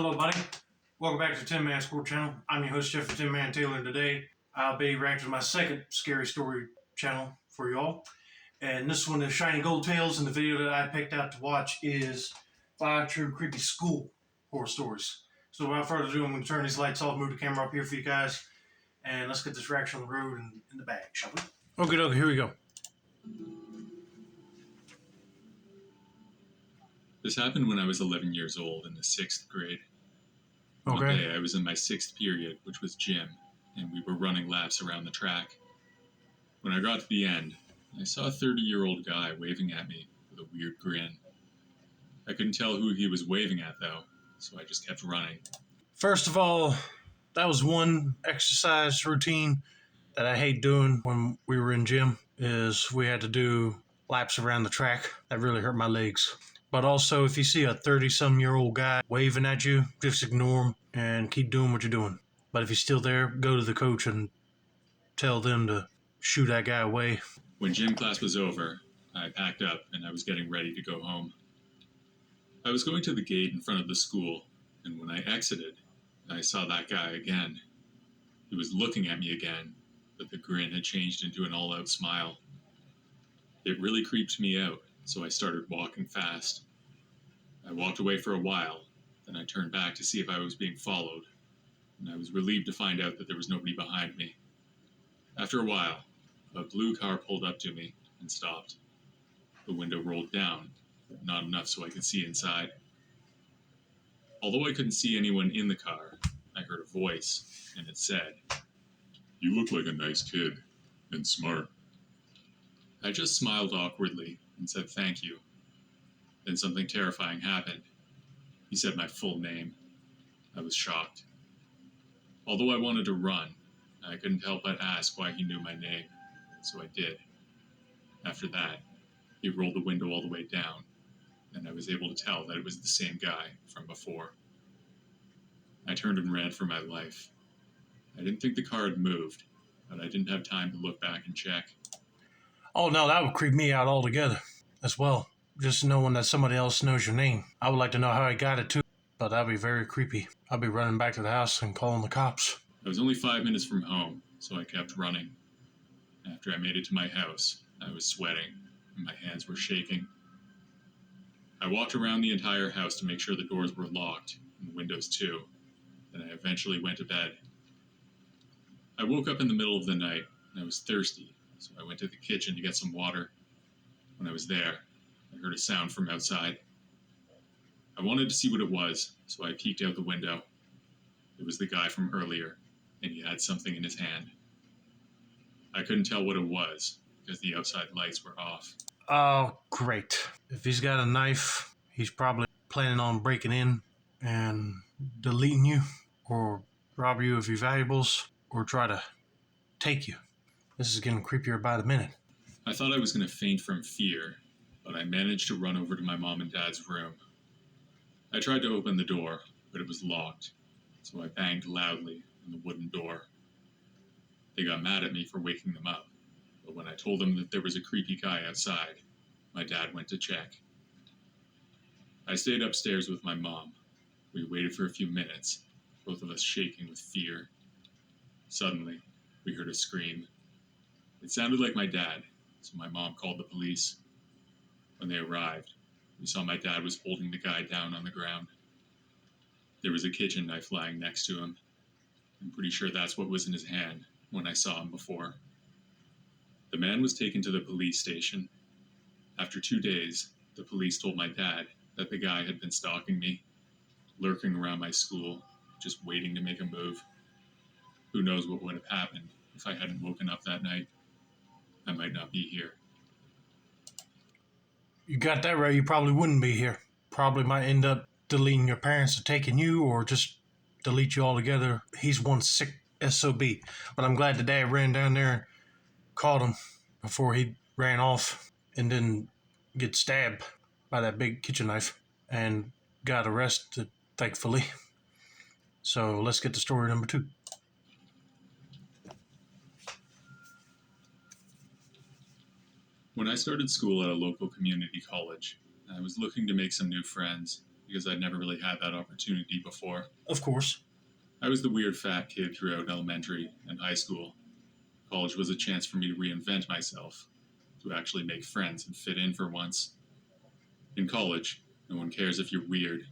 Hello, buddy. Welcome back to the Tin Man Score channel. I'm your host, Jeffrey Tin Man Taylor, and today I'll be reacting to my second scary story channel for y'all. And this one is Shiny Gold Tales, and the video that I picked out to watch is 5 True Creepy School Horror Stories. So without further ado, I'm going to turn these lights off, move the camera up here for you guys, and let's get this reaction on the road and in the bag, shall we? Okay, here we go. This happened when I was 11 years old in the 6th grade. One Okay. day I was in my 6th period, which was gym, and we were running laps around the track. When I got to the end, I saw a 30-year-old guy waving at me with a weird grin. I couldn't tell who he was waving at, though, so I just kept running. First of all, that was one exercise routine that I hate doing when we were in gym, is we had to do laps around the track. That really hurt my legs. But also, if you see a 30-some-year-old guy waving at you, just ignore him and keep doing what you're doing. But if he's still there, go to the coach and tell them to shoo that guy away. When gym class was over, I packed up and I was getting ready to go home. I was going to the gate in front of the school, and when I exited, I saw that guy again. He was looking at me again, but the grin had changed into an all-out smile. It really creeped me out, so I started walking fast. I walked away for a while, then I turned back to see if I was being followed, and I was relieved to find out that there was nobody behind me. After a while, a blue car pulled up to me and stopped. The window rolled down, but not enough so I could see inside. Although I couldn't see anyone in the car, I heard a voice, and it said, "You look like a nice kid, and smart." I just smiled awkwardly and said thank you. Then something terrifying happened. He said my full name. I was shocked. Although I wanted to run, I couldn't help but ask why he knew my name, so I did. After that, he rolled the window all the way down, and I was able to tell that it was the same guy from before. I turned and ran for my life. I didn't think the car had moved, but I didn't have time to look back and check. Oh no, that would creep me out altogether as well. Just knowing that somebody else knows your name. I would like to know how I got it too, but that'd be very creepy. I'd be running back to the house and calling the cops. I was only 5 minutes from home, so I kept running. After I made it to my house, I was sweating, and my hands were shaking. I walked around the entire house to make sure the doors were locked, and the windows too. Then I eventually went to bed. I woke up in the middle of the night, and I was thirsty, so I went to the kitchen to get some water. When I was there, I heard a sound from outside. I wanted to see what it was, so I peeked out the window. It was the guy from earlier, and he had something in his hand. I couldn't tell what it was, because the outside lights were off. Oh, great. If he's got a knife, he's probably planning on breaking in and deleting you, or rob you of your valuables, or try to take you. This is getting creepier by the minute. I thought I was going to faint from fear, but I managed to run over to my mom and dad's room. I tried to open the door, but it was locked, so I banged loudly on the wooden door. They got mad at me for waking them up, but when I told them that there was a creepy guy outside, my dad went to check. I stayed upstairs with my mom. We waited for a few minutes, both of us shaking with fear. Suddenly, we heard a scream. It sounded like my dad, so my mom called the police. When they arrived, we saw my dad was holding the guy down on the ground. There was a kitchen knife lying next to him. I'm pretty sure that's what was in his hand when I saw him before. The man was taken to the police station. After 2 days, the police told my dad that the guy had been stalking me, lurking around my school, just waiting to make a move. Who knows what would have happened if I hadn't woken up that night. I might not be here. You got that right, you probably wouldn't be here. Probably might end up deleting your parents or taking you, or just delete you altogether. He's one sick SOB. But I'm glad the dad ran down there and caught him before he ran off and didn't get stabbed by that big kitchen knife and got arrested, thankfully. So let's get to story number 2. When I started school at a local community college, I was looking to make some new friends. because I'd never really had that opportunity before. Of course. I was the weird fat kid throughout elementary and high school. College was a chance for me to reinvent myself, to actually make friends and fit in for once. In college, no one cares if you're weird.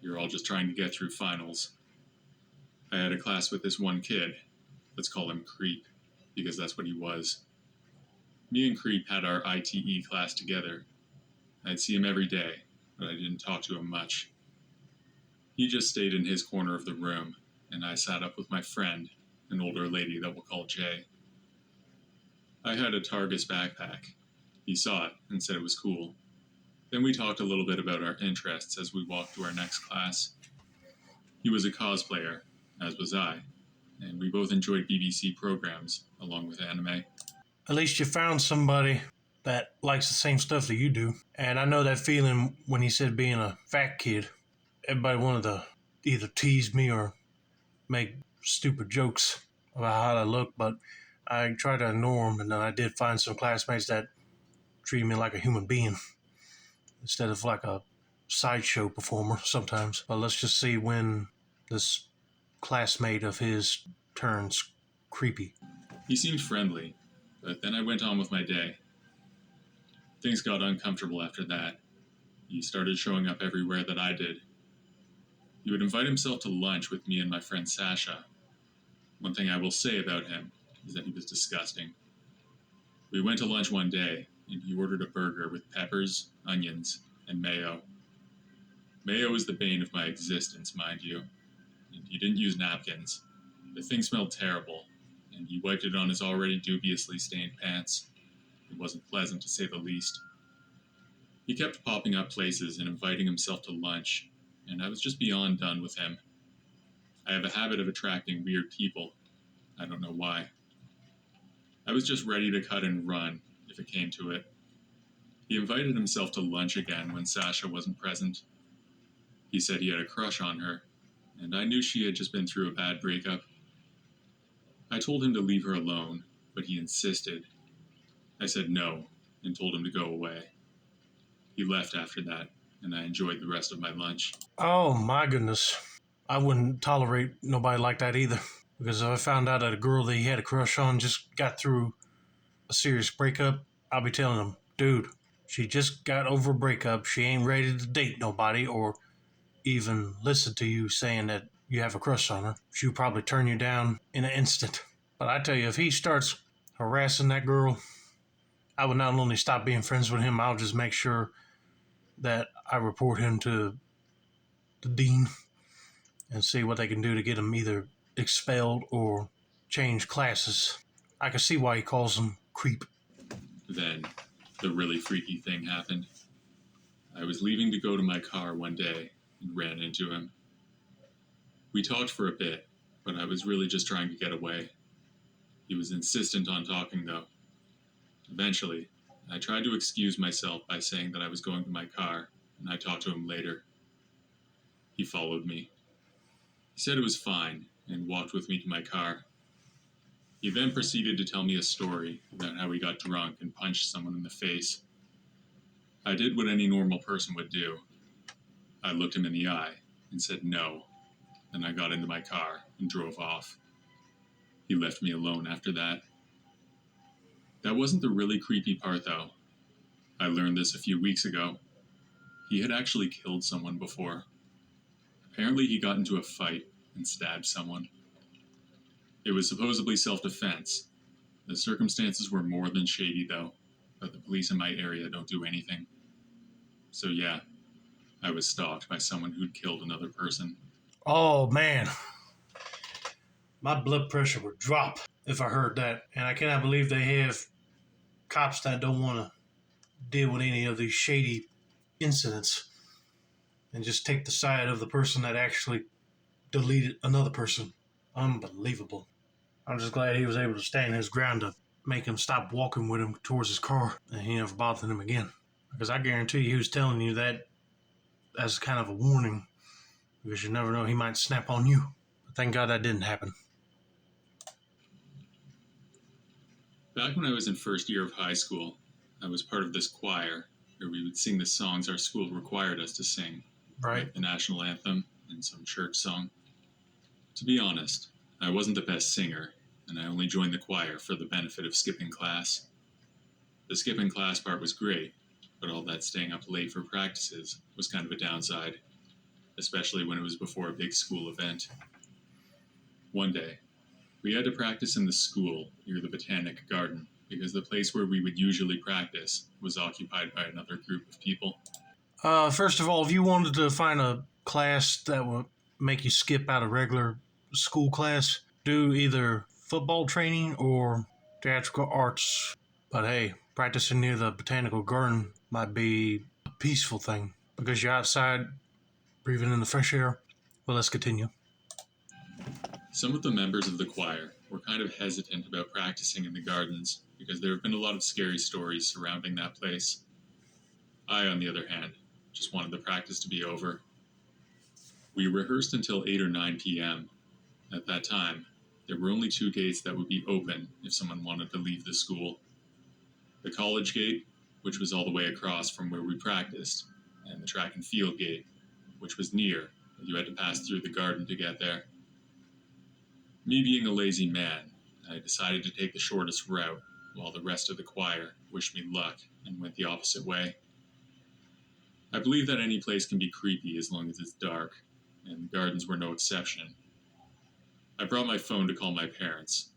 You're all just trying to get through finals. I had a class with this one kid. Let's call him Creep, because that's what he was. Me and Creep had our ITE class together. I'd see him every day, but I didn't talk to him much. He just stayed in his corner of the room, and I sat up with my friend, an older lady that we'll call Jay. I had a Targus backpack. He saw it and said it was cool. Then we talked a little bit about our interests as we walked to our next class. He was a cosplayer, as was I, and we both enjoyed BBC programs, along with anime. At least you found somebody that likes the same stuff that you do. And I know that feeling when he said being a fat kid. Everybody wanted to either tease me or make stupid jokes about how I look, but I tried to ignore them, and then I did find some classmates that treated me like a human being instead of like a sideshow performer sometimes. But let's just see when this classmate of his turns creepy. He seemed friendly, but then I went on with my day. Things got uncomfortable after that. He started showing up everywhere that I did. He would invite himself to lunch with me and my friend Sasha. One thing I will say about him is that he was disgusting. We went to lunch one day, and he ordered a burger with peppers, onions, and mayo. Mayo is the bane of my existence, mind you, and he didn't use napkins. The thing smelled terrible, and he wiped it on his already dubiously stained pants. It wasn't pleasant, to say the least. He kept popping up places and inviting himself to lunch, and I was just beyond done with him. I have a habit of attracting weird people. I don't know why. I was just ready to cut and run, if it came to it. He invited himself to lunch again when Sasha wasn't present. He said he had a crush on her, and I knew she had just been through a bad breakup. I told him to leave her alone, but he insisted. I said no, and told him to go away. He left after that, and I enjoyed the rest of my lunch. Oh my goodness. I wouldn't tolerate nobody like that either. Because if I found out that a girl that he had a crush on just got through a serious breakup, I'll be telling him, dude, she just got over a breakup. She ain't ready to date nobody or even listen to you saying that you have a crush on her. She'll probably turn you down in an instant. But I tell you, if he starts harassing that girl, I would not only stop being friends with him, I'll just make sure that I report him to the dean and see what they can do to get him either expelled or change classes. I can see why he calls him Creep. Then, the really freaky thing happened. I was leaving to go to my car one day and ran into him. We talked for a bit, but I was really just trying to get away. He was insistent on talking, though. Eventually, I tried to excuse myself by saying that I was going to my car, and I'd talk to him later. He followed me. He said it was fine, and walked with me to my car. He then proceeded to tell me a story about how he got drunk and punched someone in the face. I did what any normal person would do. I looked him in the eye and said no, then I got into my car and drove off. He left me alone after that. That wasn't the really creepy part, though. I learned this a few weeks ago. He had actually killed someone before. Apparently he got into a fight and stabbed someone. It was supposedly self-defense. The circumstances were more than shady, though, but the police in my area don't do anything. So yeah, I was stalked by someone who'd killed another person. Oh man, my blood pressure would drop if I heard that. And I cannot believe they have cops that don't want to deal with any of these shady incidents and just take the side of the person that actually deleted another person. Unbelievable. I'm just glad he was able to stand his ground to make him stop walking with him towards his car and he never bothered him again. Because I guarantee you he was telling you that as kind of a warning, because you never know, he might snap on you. But thank God that didn't happen. Back when I was in first year of high school, I was part of this choir where we would sing the songs our school required us to sing. Right. like the national anthem and some church song. To be honest, I wasn't the best singer, and I only joined the choir for the benefit of skipping class. The skipping class part was great, but all that staying up late for practices was kind of a downside, especially when it was before a big school event. One day, we had to practice in the school near the Botanical Garden because the place where we would usually practice was occupied by another group of people. First of all, if you wanted to find a class that would make you skip out of regular school class, do either football training or theatrical arts. But hey, practicing near the Botanical Garden might be a peaceful thing because you're outside breathing in the fresh air. Well, let's continue. Some of the members of the choir were kind of hesitant about practicing in the gardens because there have been a lot of scary stories surrounding that place. I, on the other hand, just wanted the practice to be over. We rehearsed until 8 or 9 p.m. At that time, there were only 2 gates that would be open if someone wanted to leave the school. The college gate, which was all the way across from where we practiced, and the track and field gate, which was near, but you had to pass through the garden to get there. Me being a lazy man, I decided to take the shortest route, while the rest of the choir wished me luck and went the opposite way. I believe that any place can be creepy as long as it's dark, and the gardens were no exception. I brought my phone to call my parents.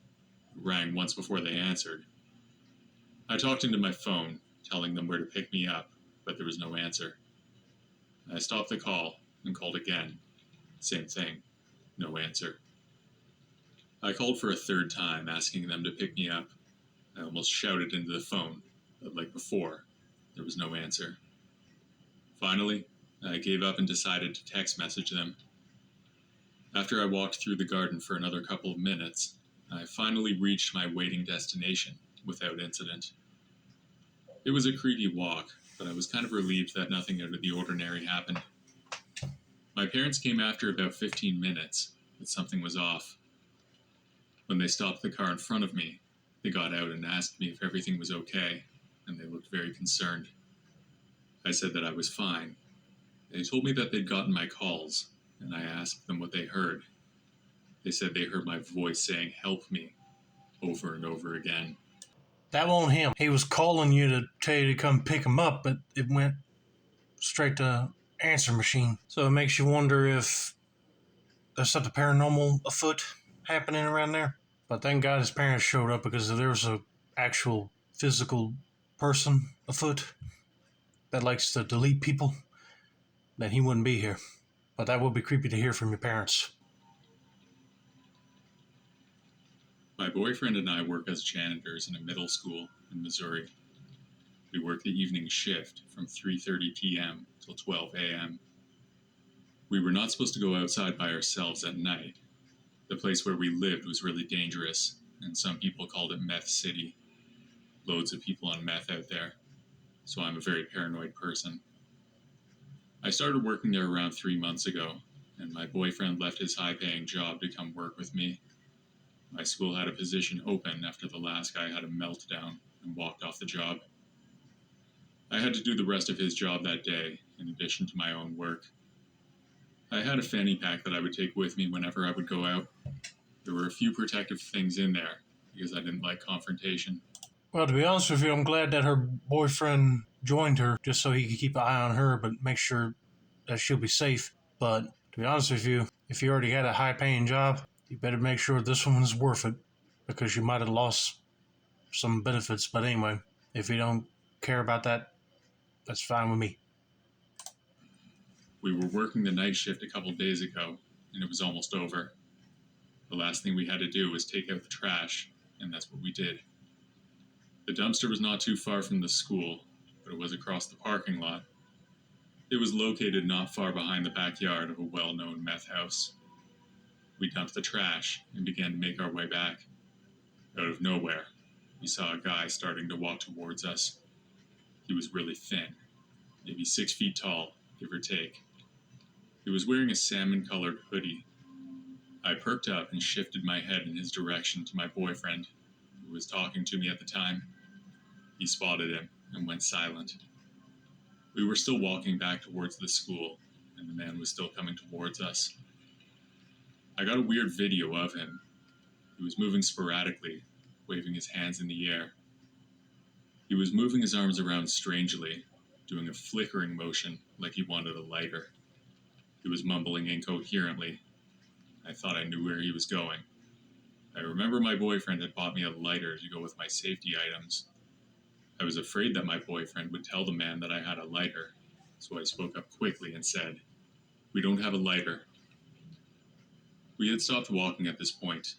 It rang once before they answered. I talked into my phone, telling them where to pick me up, but there was no answer. I stopped the call and called again. Same thing, no answer. I called for a third time, asking them to pick me up. I almost shouted into the phone, but like before, there was no answer. Finally, I gave up and decided to text message them. After I walked through the garden for another couple of minutes, I finally reached my waiting destination without incident. It was a creepy walk, but I was kind of relieved that nothing out of the ordinary happened. My parents came after about 15 minutes, but something was off. When they stopped the car in front of me, they got out and asked me if everything was okay, and they looked very concerned. I said that I was fine. They told me that they'd gotten my calls, and I asked them what they heard. They said they heard my voice saying, "Help me," over and over again. That wasn't him. He was calling you to tell you to come pick him up, but it went straight to answer machine. So it makes you wonder if there's something paranormal afoot happening around there. But thank God his parents showed up because if there was a actual physical person afoot that likes to delete people, then he wouldn't be here. But that would be creepy to hear from your parents. My boyfriend and I work as janitors in a middle school in Missouri. We work the evening shift from 3:30 p.m. till 12 a.m. We were not supposed to go outside by ourselves at night. The place where we lived was really dangerous, and some people called it Meth City. Loads of people on meth out there, so I'm a very paranoid person. I started working there around 3 months ago, and my boyfriend left his high-paying job to come work with me. My school had a position open after the last guy had a meltdown and walked off the job. I had to do the rest of his job that day, in addition to my own work. I had a fanny pack that I would take with me whenever I would go out. There were a few protective things in there, because I didn't like confrontation. Well, to be honest with you, I'm glad that her boyfriend joined her just so he could keep an eye on her, but make sure that she'll be safe. But to be honest with you, if you already had a high-paying job, you better make sure this one's worth it because you might have lost some benefits. But anyway, if you don't care about that, that's fine with me. We were working the night shift a couple days ago, and it was almost over. The last thing we had to do was take out the trash, and that's what we did. The dumpster was not too far from the school, but it was across the parking lot. It was located not far behind the backyard of a well-known meth house. We dumped the trash and began to make our way back. Out of nowhere, we saw a guy starting to walk towards us. He was really thin, maybe 6 feet tall, give or take. He was wearing a salmon-colored hoodie. I perked up and shifted my head in his direction to my boyfriend, who was talking to me at the time. He spotted him and went silent. We were still walking back towards the school, and the man was still coming towards us. I got a weird video of him. He was moving sporadically, waving his hands in the air. He was moving his arms around strangely, doing a flickering motion like he wanted a lighter. He was mumbling incoherently. I thought I knew where he was going. I remember my boyfriend had bought me a lighter to go with my safety items. I was afraid that my boyfriend would tell the man that I had a lighter, so I spoke up quickly and said, "We don't have a lighter." We had stopped walking at this point,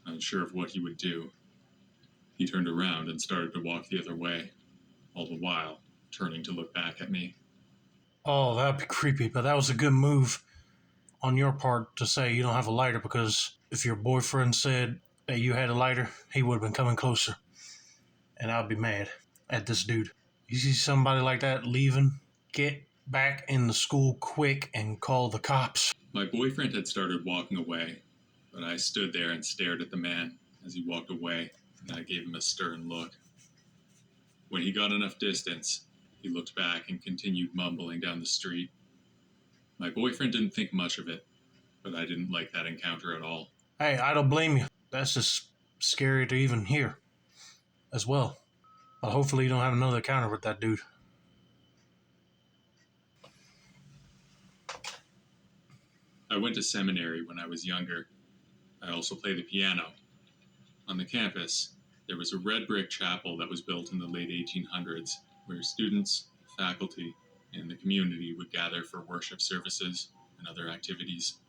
unsure of what he would do. He turned around and started to walk the other way, all the while turning to look back at me. Oh, that'd be creepy, but that was a good move on your part to say you don't have a lighter, because if your boyfriend said that you had a lighter, he would have been coming closer. And I'd be mad at this dude. You see somebody like that leaving, get back in the school quick and call the cops. My boyfriend had started walking away, but I stood there and stared at the man as he walked away, and I gave him a stern look. When he got enough distance, he looked back and continued mumbling down the street. My boyfriend didn't think much of it, but I didn't like that encounter at all. Hey, I don't blame you. That's just scary to even hear as well. But hopefully you don't have another encounter with that dude. I went to seminary when I was younger. I also played the piano. On the campus, there was a red brick chapel that was built in the late 1800s, where students, faculty, and the community would gather for worship services and other activities.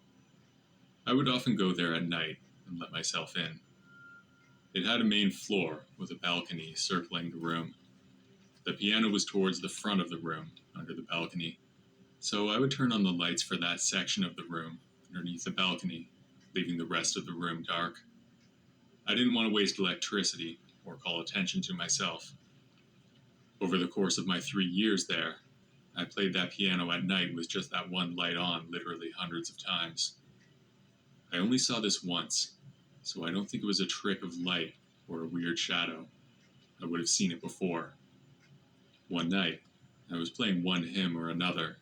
I would often go there at night and let myself in. It had a main floor with a balcony circling the room. The piano was towards the front of the room, under the balcony, so I would turn on the lights for that section of the room underneath the balcony, leaving the rest of the room dark. I didn't want to waste electricity or call attention to myself. Over the course of my 3 years there, I played that piano at night with just that one light on literally hundreds of times. I only saw this once, so I don't think it was a trick of light or a weird shadow. I would have seen it before. One night, I was playing one hymn or another.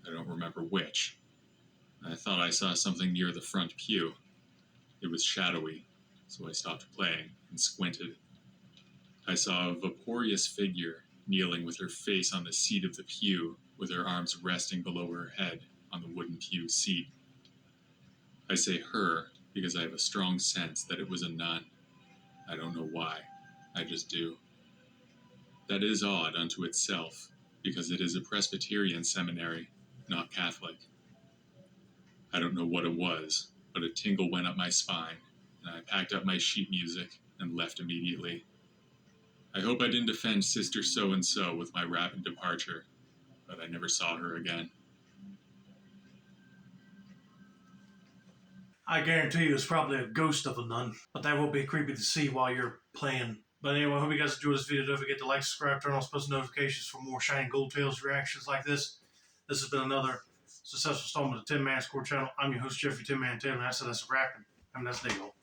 I don't remember which. I thought I saw something near the front pew. It was shadowy, so I stopped playing and squinted. I saw a vaporous figure kneeling with her face on the seat of the pew, with her arms resting below her head on the wooden pew seat. I say her because I have a strong sense that it was a nun. I don't know why. I just do. That is odd unto itself, because it is a Presbyterian seminary, not Catholic. I don't know what it was, but a tingle went up my spine, and I packed up my sheet music and left immediately. I hope I didn't offend Sister So-and-so with my rapid departure, but I never saw her again. I guarantee you it's probably a ghost of a nun, but that will be creepy to see while you're playing. But anyway, I hope you guys enjoyed this video. Don't forget to like, subscribe, turn on post notifications for more Shining Gold Tales reactions like this. This has been another successful installment of the Tin Man Score channel. I'm your host, Jeffrey Tin Man Taylor, and I said that's a wrap. Have a nice day, y'all.